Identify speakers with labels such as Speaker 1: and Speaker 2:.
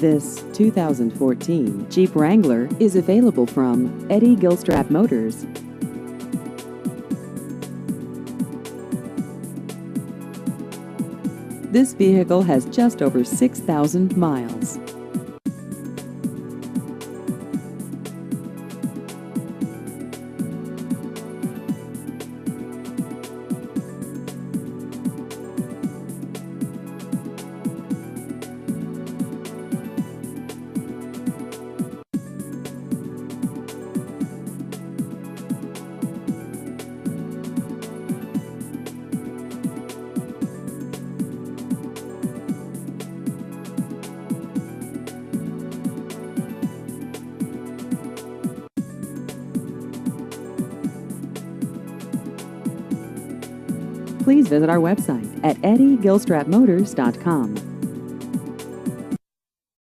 Speaker 1: This 2014 Jeep Wrangler is available from Eddie Gilstrap Motors. This vehicle has just over 6,000 miles. Please visit our website at eddiegilstrapmotors.com.